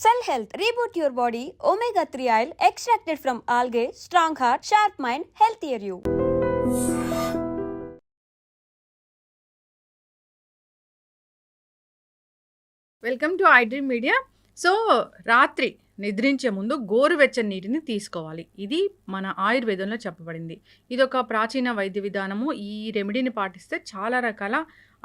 Cell Health, reboot your body, omega-3 oil extracted from algae, strong heart, sharp mind, healthier you. Welcome to iDream media. So రాత్రి నిద్రించే ముందు గోరువెచ్చని నీటిని తీసుకోవాలి. ఇది మన ఆయుర్వేదంలో చెప్పబడింది. ఇది ఒక ప్రాచీన వైద్య విధానము. ఈ రెమెడీని పాటిస్తే చాలా రకాల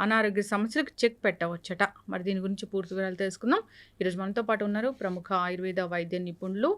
అనారోగ్య సమస్యలకు చెక్ పెట్టవచ్చట. మరి దీని గురించి పూర్తి వివరాలు తెలుసుకుందాం. ఈరోజు మనతో పాటు ఉన్నారు ప్రముఖ ఆయుర్వేద వైద్య నిపుణులు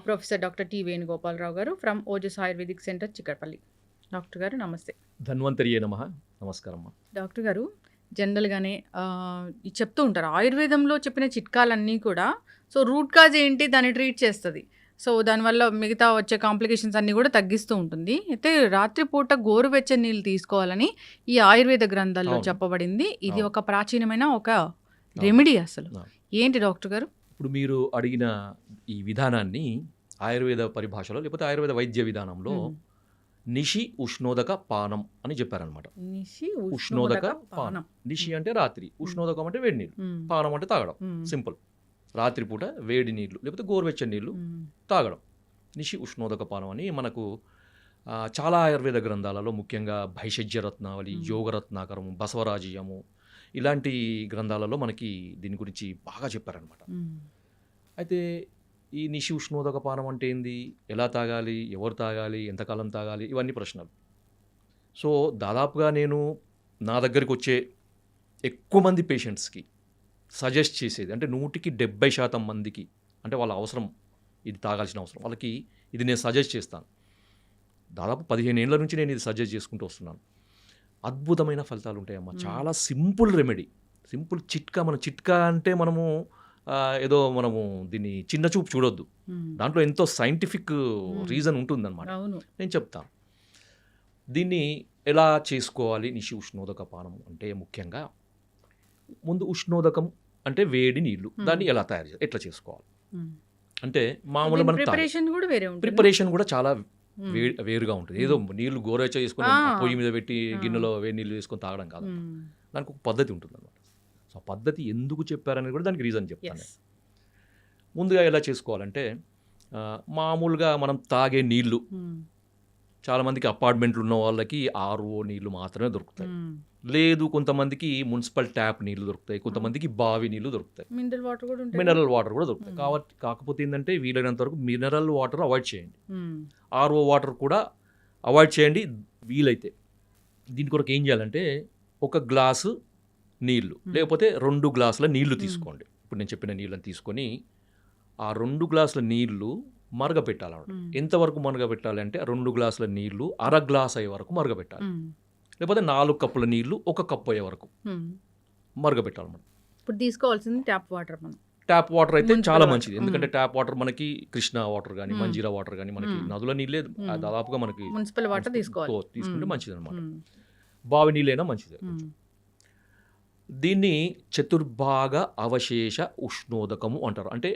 ప్రొఫెసర్ డాక్టర్ టి వేణుగోపాలరావు గారు from Ojas ayurvedic centre Chikkadpally. Doctor గారు నమస్తే. ధన్వంతరియే నమః. నమస్కారం. డాక్టర్ గారు, జనరల్గానే చెప్తూ ఉంటారు ఆయుర్వేదంలో చెప్పిన చిట్కాలన్నీ కూడా సో రూట్ కాజ్ ఏంటి దాన్ని ట్రీట్ చేస్తుంది. సో దానివల్ల మిగతా వచ్చే కాంప్లికేషన్స్ అన్నీ కూడా తగ్గిస్తూ ఉంటుంది. అయితే రాత్రిపూట గోరువెచ్చని నీళ్ళు తీసుకోవాలని ఈ ఆయుర్వేద గ్రంథాల్లో చెప్పబడింది. ఇది ఒక ప్రాచీనమైన ఒక రెమెడీ. అసలు ఏంటి డాక్టర్ గారు? ఇప్పుడు మీరు అడిగిన ఈ విధానాన్ని ఆయుర్వేద పరిభాషలో లేకపోతే ఆయుర్వేద వైద్య విధానంలో నిషి ఉష్ణోదక పానం అని చెప్పారనమాట. ఉష్ణోదక పానం. నిషి అంటే రాత్రి, ఉష్ణోదకం అంటే వేడి నీళ్ళు, పానం అంటే తాగడం. సింపుల్. రాత్రిపూట వేడి నీళ్ళు లేకపోతే గోరువెచ్చని నీళ్ళు తాగడం. నిషి ఉష్ణోదక పానం అని మనకు చాలా ఆయుర్వేద గ్రంథాలలో, ముఖ్యంగా భైషజ్య రత్నావళి, యోగరత్నాకరము, బసవరాజీయము ఇలాంటి గ్రంథాలలో మనకి దీని గురించి బాగా చెప్పారనమాట. అయితే ఈ నిషి ఉష్ణోదక పానం అంటే ఏంది, ఎలా తాగాలి, ఎవరు తాగాలి, ఎంతకాలం తాగాలి, ఇవన్నీ ప్రశ్నలు. సో దాదాపుగా నేను నా దగ్గరికి వచ్చే ఎక్కువ మంది పేషెంట్స్కి సజెస్ట్ చేసేది అంటే 100% మందికి, అంటే వాళ్ళ అవసరం, ఇది తాగాల్సిన అవసరం వాళ్ళకి ఇది నేను సజెస్ట్ చేస్తాను. దాదాపు 15 ఏళ్ళ నుంచి నేను ఇది సజెస్ట్ చేసుకుంటూ వస్తున్నాను. అద్భుతమైన ఫలితాలు ఉంటాయమ్మా. చాలా సింపుల్ రెమెడీ, సింపుల్ చిట్కా. మన చిట్కా అంటే మనము ఏదో మనము దీన్ని చిన్న చూపు చూడొద్దు. దాంట్లో ఎంతో సైంటిఫిక్ రీజన్ ఉంటుందన్నమాట. నేను చెప్తాను దీన్ని ఎలా చేసుకోవాలి. నిషి ఉష్ణోదక పానం అంటే ముఖ్యంగా ముందు ఉష్ణోదకం అంటే వేడి నీళ్లు, దాన్ని ఎలా తయారు చేయాలి, ఎట్లా చేసుకోవాలి అంటే మామూలు మన ప్రిపరేషన్ కూడా చాలా వేరుగా ఉంటుంది. ఏదో నీళ్లు గోరువెచ్చగా చేసుకొని పొయ్యి మీద పెట్టి గిన్నెలో వేడి నీళ్ళు వేసుకొని తాగడం కాదు. దానికి ఒక పద్ధతి ఉంటుంది అన్నమాట. సో ఆ పద్ధతి ఎందుకు చెప్పారనేది కూడా దానికి రీజన్ చెప్తాను. ముందుగా ఎలా చేసుకోవాలంటే మామూలుగా మనం తాగే నీళ్లు, చాలామందికి అపార్ట్మెంట్లు ఉన్న వాళ్ళకి ఆర్ఓ నీళ్లు మాత్రమే దొరుకుతాయి. లేదు, కొంతమందికి మున్సిపల్ ట్యాప్ నీళ్లు దొరుకుతాయి, కొంతమందికి బావి నీళ్లు దొరుకుతాయి, మినరల్ వాటర్ కూడా దొరుకుతాయి. కాకపోతే ఏంటంటే వీలైనంత వరకు మినరల్ వాటర్ అవాయిడ్ చేయండి, ఆర్ఓ వాటర్ కూడా అవాయిడ్ చేయండి వీలైతే. దీని కొరకు ఏం చేయాలంటే ఒక గ్లాసు నీళ్లు లేకపోతే 2 గ్లాసుల నీళ్లు తీసుకోండి. ఇప్పుడు నేను చెప్పిన నీళ్ళని తీసుకొని ఆ 2 గ్లాసుల నీళ్లు మరగపెట్టాలన్నమాట. ఎంతవరకు మరగపెట్టాలి అంటే 2 గ్లాసుల నీళ్లు అర గ్లాస్ అయ్యే వరకు మరగపెట్టాలి, లేకపోతే 4 కప్పుల నీళ్లు 1 కప్పు అయ్యే వరకు మరగపెట్టాలన్నమాట. ఇప్పుడు తీసుకోవాల్సింది ట్యాప్ వాటర్. ట్యాప్ వాటర్ అయితే చాలా మంచిది, ఎందుకంటే ట్యాప్ వాటర్ మనకి కృష్ణా వాటర్ కానీ మంజీరా వాటర్ కానీ మనకి నదుల నీళ్ళే దాదాపుగా మనకి మున్సిపల్ వాటర్ తీసుకుంటే మంచిది అనమాట. బావి నీళ్ళైనా మంచిది. దీన్ని చతుర్భాగ అవశేష ఉష్ణోదకము అంటారు. అంటే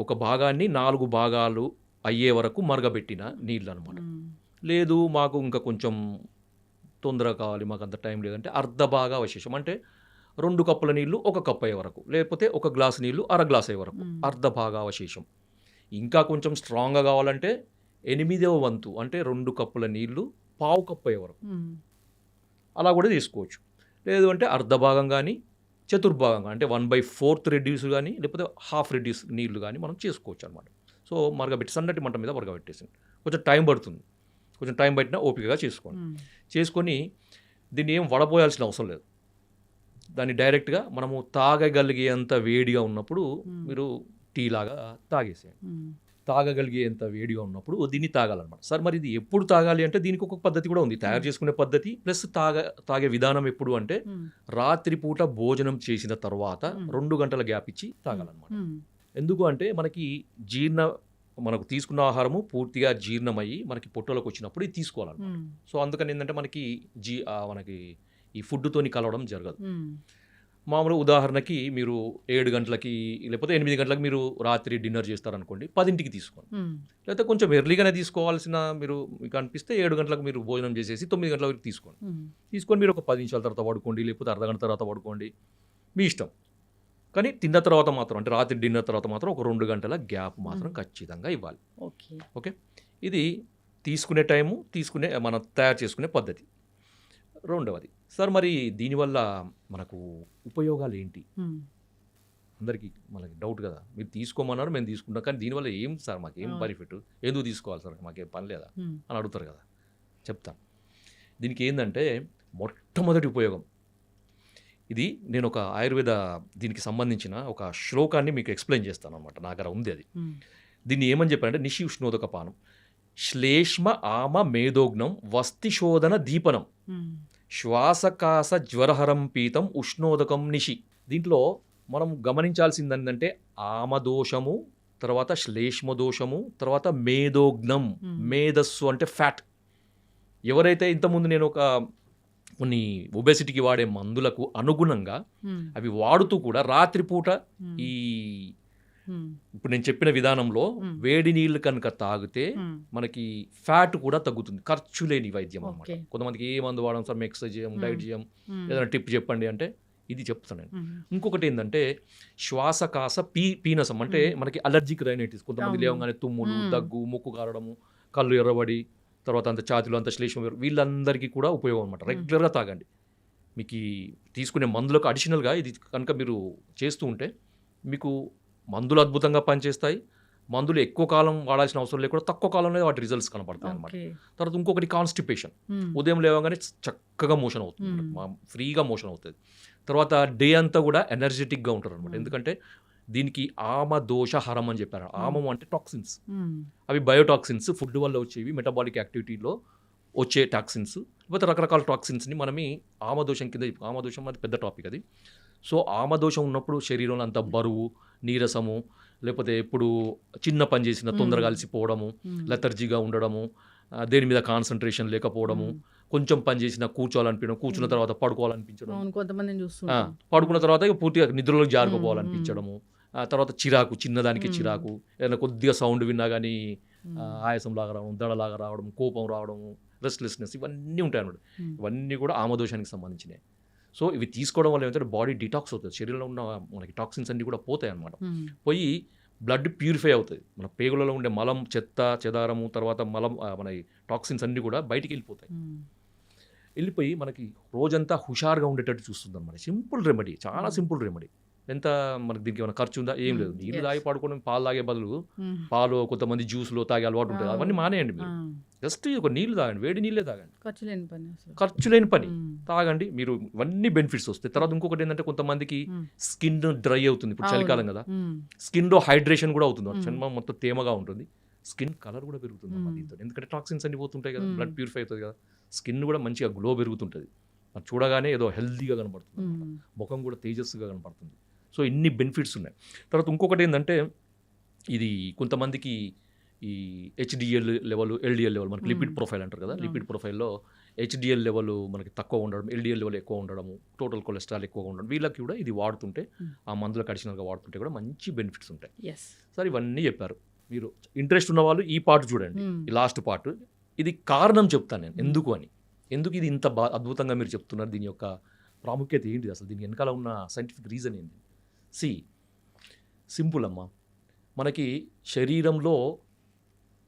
ఒక భాగాన్ని 4 భాగాలు అయ్యే వరకు మరగబెట్టిన నీళ్ళు అనమాట. లేదు మాకు ఇంకా కొంచెం తొందరగా కావాలి, మాకు అంత టైం లేదంటే అర్ధ భాగ అవశేషం, అంటే 2 కప్పుల నీళ్లు 1 కప్పు అయ్యే వరకు, లేకపోతే 1 గ్లాసు నీళ్లు అర గ్లాస్ అయ్యే వరకు, అర్ధ భాగ అవశేషం. ఇంకా కొంచెం స్ట్రాంగ్గా కావాలంటే 8వ వంతు, అంటే 2 కప్పుల నీళ్లు 1/2 కప్పు అయ్యే వరకు అలా కూడా తీసుకోవచ్చు. లేదు అంటే అర్ధ భాగం కానీ చతుర్భాగంగా అంటే 1/4 రెడ్యూస్ కానీ లేకపోతే హాఫ్ రెడ్యూస్ నీళ్లు కానీ మనం చేసుకోవచ్చు అనమాట. సో మరగబెట్టి సన్నటి మంట మీద మరగబెట్టేసి కొంచెం టైం పడుతుంది, కొంచెం టైం పట్టినా ఓపికగా చేసుకొని దీన్ని ఏం వడపోయాల్సిన అవసరం లేదు. దాన్ని డైరెక్ట్గా మనము తాగగలిగేంత వేడిగా ఉన్నప్పుడు మీరు టీ లాగా తాగేసేయండి. తాగగలిగేంత వేడిగా ఉన్నప్పుడు దీన్ని తాగాలన్నమాట. సార్ మరి ఇది ఎప్పుడు తాగాలి అంటే దీనికి ఒక పద్ధతి కూడా ఉంది, తయారు చేసుకునే పద్ధతి ప్లస్ తాగే విధానం. ఎప్పుడు అంటే రాత్రిపూట భోజనం చేసిన తర్వాత 2 గంటల గ్యాప్ ఇచ్చి తాగాలన్నమాట. ఎందుకు అంటే మనకు తీసుకున్న ఆహారము పూర్తిగా జీర్ణమయ్యి మనకి పొట్టలోకి వచ్చినప్పుడు ఇది తీసుకోవాలన్నమాట. సో అందుకని ఏంటంటే మనకి ఈ ఫుడ్తోని కలవడం జరగదు. మామూలు ఉదాహరణకి మీరు 7 గంటలకి లేకపోతే 8 గంటలకు మీరు రాత్రి డిన్నర్ చేస్తారనుకోండి, 10ంటికి తీసుకోండి. లేకపోతే కొంచెం ఎర్లీగానే తీసుకోవాల్సిన మీకు అనిపిస్తే 7 గంటలకు మీరు భోజనం చేసేసి 9 గంటల వరకు తీసుకొని. మీరు ఒక 10 నిమిషాల తర్వాత పడుకోండి, లేకపోతే అర్ధ గంట తర్వాత పడుకోండి, మీ ఇష్టం. కానీ తిన్న తర్వాత మాత్రం అంటే రాత్రి డిన్నర్ తర్వాత మాత్రం ఒక 2 గంటల గ్యాప్ మాత్రం ఖచ్చితంగా ఇవ్వాలి. ఓకే. ఓకే, ఇది తీసుకునే టైము, మనం తయారు చేసుకునే పద్ధతి. రెండవది సార్, మరి దీనివల్ల మనకు ఉపయోగాలు ఏంటి? అందరికీ మనకి డౌట్ కదా, మీరు తీసుకోమన్నారు మేము తీసుకుంటాం, కానీ దీనివల్ల ఏం సార్ మాకు ఏం బెనిఫిట్, ఎందుకు తీసుకోవాలి సార్, మాకేం పని లేదా అని అడుగుతారు కదా. చెప్తాను. దీనికి ఏంటంటే మొట్టమొదటి ఉపయోగం ఇది, నేను ఒక ఆయుర్వేద దీనికి సంబంధించిన ఒక శ్లోకాన్ని మీకు ఎక్స్ప్లెయిన్ చేస్తాను అనమాట. నా దగ్గర ఉంది అది. దీన్ని ఏమని చెప్పారంటే నిషి ఉష్ణోదక పానం శ్లేష్మ ఆమ మేధోగ్నం వస్తిశోధన దీపనం శ్వాసకాస జ్వరహరం పీతం ఉష్ణోదకం నిషి. దీంట్లో మనం గమనించాల్సింది ఏంటంటే ఆమదోషము, తర్వాత శ్లేష్మ దోషము, తర్వాత మేధోగ్నం, మేధస్సు అంటే ఫ్యాట్. ఎవరైతే ఇంతకుముందు నేను కొన్ని ఒబెసిటీకి వాడే మందులకు అనుగుణంగా అవి వాడుతూ కూడా రాత్రిపూట ఈ ఇప్పుడు నేను చెప్పిన విధానంలో వేడి నీళ్ళు కనుక తాగితే మనకి ఫ్యాట్ కూడా తగ్గుతుంది. ఖర్చు లేని వైద్యం అన్నమాట. కొంతమందికి ఏ మందు వాడడం సార్, మేము ఎక్సర్సైజ్ చేయం, డైట్ చేయం, ఏదైనా టిప్ చెప్పండి అంటే ఇది చెప్తాను నేను. ఇంకొకటి ఏంటంటే శ్వాసకాస పీనసం, అంటే మనకి అలర్జిక్ రైనైటిస్, కొంతమంది లేవగానే తుమ్ములు, దగ్గు, ముక్కు కారడము, కళ్ళు ఎర్రబడి, తర్వాత అంత ఛాతీలో అంత శ్లేష్మ, వీళ్ళందరికీ కూడా ఉపయోగం అనమాట. రెగ్యులర్గా తాగండి. మీకు తీసుకునే మందులకు అడిషనల్గా ఇది కనుక మీరు చేస్తూ ఉంటే మీకు మందులు అద్భుతంగా పనిచేస్తాయి. మందులు ఎక్కువ కాలం వాడాల్సిన అవసరం లేకుండా తక్కువ కాలంలో వాటి రిజల్ట్స్ కనపడతాయి అనమాట. తర్వాత ఇంకొకటి కాన్స్టిపేషన్, ఉదయం లేవగానే చక్కగా మోషన్ అవుతుంది, ఫ్రీగా మోషన్ అవుతుంది. తర్వాత డే అంతా కూడా ఎనర్జెటిక్గా ఉంటారు అనమాట. ఎందుకంటే దీనికి ఆమ దోషహరం అని చెప్పారు. ఆమం అంటే టాక్సిన్స్, అవి బయోటాక్సిన్స్, ఫుడ్ వల్ల వచ్చేవి, మెటబాలిక్ యాక్టివిటీలో వచ్చే టాక్సిన్స్, లేకపోతే రకరకాల టాక్సిన్స్ని మనమి ఆమదోషం కింద, ఆమదోషం అది పెద్ద టాపిక్ అది. సో ఆమదోషం ఉన్నప్పుడు శరీరంలో అంత బరువు, నీరసము, లేకపోతే ఎప్పుడు చిన్న పని చేసిన తొందరగా అలసిపోవడము, లెథర్జీగా ఉండడము, దేని మీద కాన్సన్ట్రేషన్ లేకపోవడము, కొంచెం పని చేసినా కూర్చోవాలనిపించడం, కూర్చున్న తర్వాత పడుకోవాలనిపించడం, పడుకున్న తర్వాత పూర్తిగా నిద్రలోకి జారుకోవాలనిపించడము, తర్వాత చిరాకు, చిన్నదానికి చిరాకు, ఏదైనా కొద్దిగా సౌండ్ విన్నా కానీ ఆయాసం లాగా రావడం, దడలాగా రావడం, కోపం రావడము, రెస్ట్లెస్నెస్, ఇవన్నీ ఉంటాయి అన్నమాట. ఇవన్నీ కూడా ఆమదోషానికి సంబంధించినవి. సో ఇవి తీసుకోవడం వల్ల ఏమంటే బాడీ డిటాక్స్ అవుతుంది, శరీరంలో ఉన్న మనకి టాక్సిన్స్ అన్నీ కూడా పోతాయి అన్నమాట. పోయి బ్లడ్ ప్యూరిఫై అవుతుంది, మన పేగులలో ఉండే మలం, చెత్త చెదారము, తర్వాత మలం, మన టాక్సిన్స్ అన్నీ కూడా బయటికి వెళ్ళిపోతాయి. వెళ్ళిపోయి మనకి రోజంతా హుషారుగా ఉండేటట్టు చూస్తుంది అన్నమాట. సింపుల్ రెమెడీ, చాలా సింపుల్ రెమెడీ. ఎంత మనకి దీనికి ఏమైనా ఖర్చు ఉందా? ఏం లేదు. నీళ్ళు తాగి పడుకోవడం, పాలు తాగే బదులు పాలు, కొంతమంది జ్యూస్లో తాగే అలవాటు ఉంటుంది, అవన్నీ మానేయండి. మీరు జస్ట్ ఒక నీళ్ళు తాగండి, వేడి నీళ్ళే తాగండి, ఖర్చు లేని పని తాగండి. మీరు ఇవన్నీ బెనిఫిట్స్ వస్తాయి. తర్వాత ఇంకొకటి ఏంటంటే కొంతమందికి స్కిన్ డ్రై అవుతుంది, ఇప్పుడు చలికాలం కదా, స్కిన్లో హైడ్రేషన్ కూడా అవుతుంది, చర్మం మొత్తం తేమగా ఉంటుంది, స్కిన్ కలర్ కూడా పెరుగుతుంది దీంతో. ఎందుకంటే టాక్సిన్స్ అన్ని పోతుంటాయి కదా, బ్లడ్ ప్యూరిఫై అవుతుంది కదా, స్కిన్ కూడా మంచిగా గ్లో పెరుగుతుంటుంది, చూడగానే ఏదో హెల్తీగా కనపడుతుంది, ముఖం కూడా తేజస్సుగా కనపడుతుంది. సో ఇన్ని బెనిఫిట్స్ ఉన్నాయి. తర్వాత ఇంకొకటి ఏంటంటే ఇది కొంతమందికి ఈ హెచ్డిఎల్ లెవెల్, ఎల్డిఎల్ లెవెల్, మనకి లిపిడ్ ప్రొఫైల్ అంటారు కదా, లిపిడ్ ప్రొఫైల్లో హెచ్డిఎల్ లెవెల్ మనకి తక్కువ ఉండడం, ఎల్డిఎల్ లెవెల్ ఎక్కువ ఉండడము, టోటల్ కొలెస్ట్రాల్ ఎక్కువగా ఉండడం, వీళ్ళకి కూడా ఇది వాడుతుంటే, ఆ మందులకు అడిషనల్గా వాడుతుంటే కూడా మంచి బెనిఫిట్స్ ఉంటాయి. సార్ ఇవన్నీ చెప్పారు. మీరు ఇంట్రెస్ట్ ఉన్న వాళ్ళు ఈ పార్ట్ చూడండి, ఈ లాస్ట్ పార్ట్. ఇది కారణం చెప్తాను నేను ఎందుకు అని, ఎందుకు ఇది ఇంత అద్భుతంగా మీరు చెప్తున్నారు, దీని యొక్క ప్రాముఖ్యత ఏంటిది, అసలు దీని వెనకాల ఉన్న సైంటిఫిక్ రీజన్ ఏంటి. సింపుల్ అమ్మా, మనకి శరీరంలో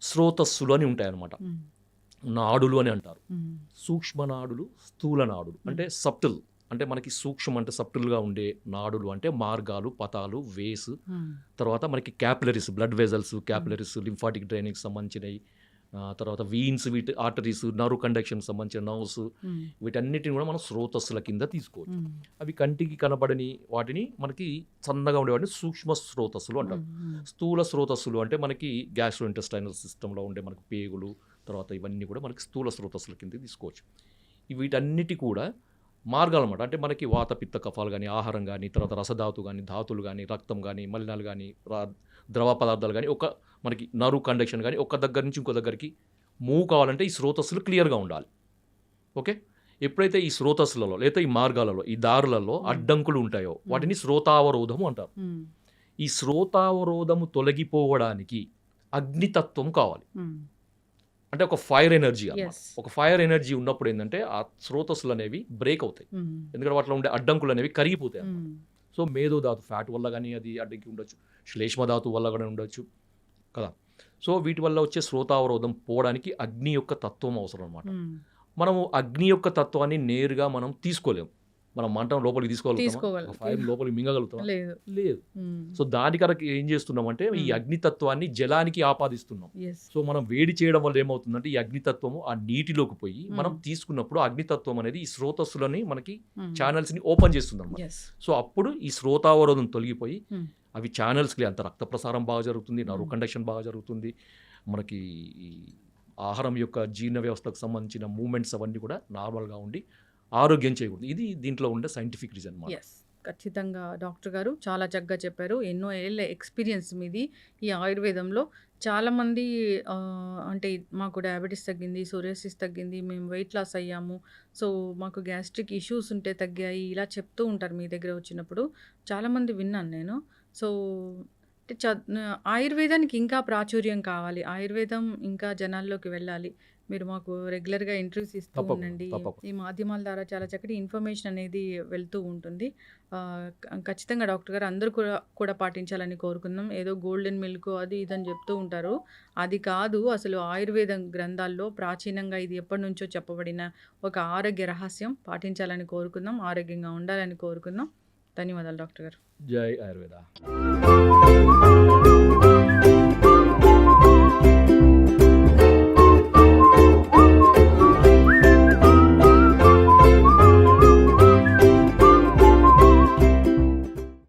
స్రోతస్సులు అని ఉంటాయన్నమాట, నాడులు అని అంటారు. సూక్ష్మ నాడులు, స్థూల నాడులు అంటే సబ్టిల్, అంటే మనకి సూక్ష్మ అంటే సబ్టిల్గా ఉండే నాడులు అంటే మార్గాలు, పతాలు, వేస్, తర్వాత మనకి capillaries, blood vessels, capillaries, lymphatic drainage సంబంధించినవి, తర్వాత వీన్స్, వీటి ఆర్టరీస్, నర్వ్ కండక్షన్ సంబంధించిన నర్వ్స్, వీటన్నిటిని కూడా మనం స్రోతస్సుల కింద తీసుకోవచ్చు. అవి కంటికి కనబడని వాటిని మనకి సన్నగా ఉండేవాటిని సూక్ష్మ స్రోతస్సులు అంటారు. స్థూల స్రోతస్సులు అంటే మనకి గ్యాస్ట్రో ఇంటెస్టైనల్ సిస్టంలో ఉండే మనకి పేగులు, తర్వాత ఇవన్నీ కూడా మనకి స్థూల స్రోతస్సుల కింద తీసుకోవచ్చు. వీటన్నిటి కూడా మార్గాలు అన్నమాట. అంటే మనకి వాత, పిత్త, కఫాలు కానీ, ఆహారం కానీ, తర్వాత రసధాతు కానీ, ధాతులు కానీ, రక్తం కానీ, మలినాలు కానీ, ద్రవ పదార్థాలు కానీ, ఒక మనకి నర్వ్ కండక్షన్ కానీ ఒక దగ్గర నుంచి ఇంకో దగ్గరికి మూవ్ కావాలంటే ఈ స్రోతస్సులు క్లియర్గా ఉండాలి. ఓకే, ఎప్పుడైతే ఈ స్రోతస్సులలో లేదా ఈ మార్గాలలో, ఈ దారులలో అడ్డంకులు ఉంటాయో వాటిని స్రోతావరోధము అంటారు. ఈ స్రోతావరోధము తొలగిపోవడానికి అగ్నితత్వం కావాలి, అంటే ఒక ఫైర్ ఎనర్జీ. ఒక ఫైర్ ఎనర్జీ ఉన్నప్పుడు ఏంటంటే ఆ స్రోతస్సులు అనేవి బ్రేక్ అవుతాయి, ఎందుకంటే వాటిలో ఉండే అడ్డంకులు అనేవి కరిగిపోతాయి. సో మేధోధాతు ఫ్యాట్ వల్ల కానీ అది అడ్డంకి ఉండొచ్చు, శ్లేష్మధాతు వల్ల కూడా ఉండొచ్చు కదా. సో వీటి వల్ల వచ్చే శ్రోతావరోధం పోవడానికి అగ్ని యొక్క తత్వం అవసరం అనమాట. మనము అగ్ని యొక్క తత్వాన్ని నేరుగా మనం తీసుకోలేము. మనం మంటం లోపలికి తీసుకోగలుగుతాం, ఫైర్ లోపలికి మింగగలుగుతాం లేదు. సో దాని కనుక ఏం చేస్తున్నామంటే ఈ అగ్నితత్వాన్ని జలానికి ఆపాదిస్తున్నాం. సో మనం వేడి చేయడం వల్ల ఏమవుతుందంటే ఈ అగ్నితత్వము ఆ నీటిలోకి పోయి మనం తీసుకున్నప్పుడు అగ్నితత్వం అనేది ఈ స్రోతస్సులని మనకి ఛానల్స్ ని ఓపెన్ చేస్తుంది అనమాట. సో అప్పుడు ఈ శ్రోతావరోధం తొలగిపోయి అవి ఛానల్స్కి అంత రక్త ప్రసారం బాగా జరుగుతుంది, నర్వ్ కండక్షన్ బాగా జరుగుతుంది, మనకి ఈ ఆహారం యొక్క జీర్ణ వ్యవస్థకు సంబంధించిన మూమెంట్స్ అవన్నీ కూడా నార్మల్గా ఉండి ఆరోగ్యం చేయకూడదు. ఇది దీంట్లో ఉండే సైంటిఫిక్ రీజన్. ఖచ్చితంగా డాక్టర్ గారు చాలా చక్కగా చెప్పారు. ఎన్నో ఏళ్ళ ఎక్స్పీరియన్స్ మీది ఈ ఆయుర్వేదంలో. చాలామంది అంటే మాకు డయాబెటీస్ తగ్గింది, సోరియాసిస్ తగ్గింది, మేము వెయిట్ లాస్ అయ్యాము, సో మాకు గ్యాస్ట్రిక్ ఇష్యూస్ ఉంటే తగ్గాయి, ఇలా చెప్తూ ఉంటారు మీ దగ్గర వచ్చినప్పుడు. చాలామంది విన్నాను నేను. సో ఆయుర్వేదానికి ఇంకా ప్రాచుర్యం కావాలి, ఆయుర్వేదం ఇంకా జనాల్లోకి వెళ్ళాలి. మీరు మాకు రెగ్యులర్గా ఇంటర్వ్యూస్ ఇస్తూ ఉండండి. ఈ మాధ్యమాల ద్వారా చాలా చక్కటి ఇన్ఫర్మేషన్ అనేది వెళ్తూ ఉంటుంది. ఖచ్చితంగా డాక్టర్ గారు అందరూ కూడా పాటించాలని కోరుకుందాం. ఏదో గోల్డెన్ మిల్క్ అది ఇదని చెప్తూ ఉంటారు, అది కాదు. అసలు ఆయుర్వేదం గ్రంథాల్లో ప్రాచీనంగా ఇది ఎప్పటి నుంచో చెప్పబడిన ఒక ఆరోగ్య రహస్యం. పాటించాలని కోరుకుందాం, ఆరోగ్యంగా ఉండాలని కోరుకుందాం. ధన్యవాదాలు డాక్టర్ గారు. జై ఆయుర్వేద.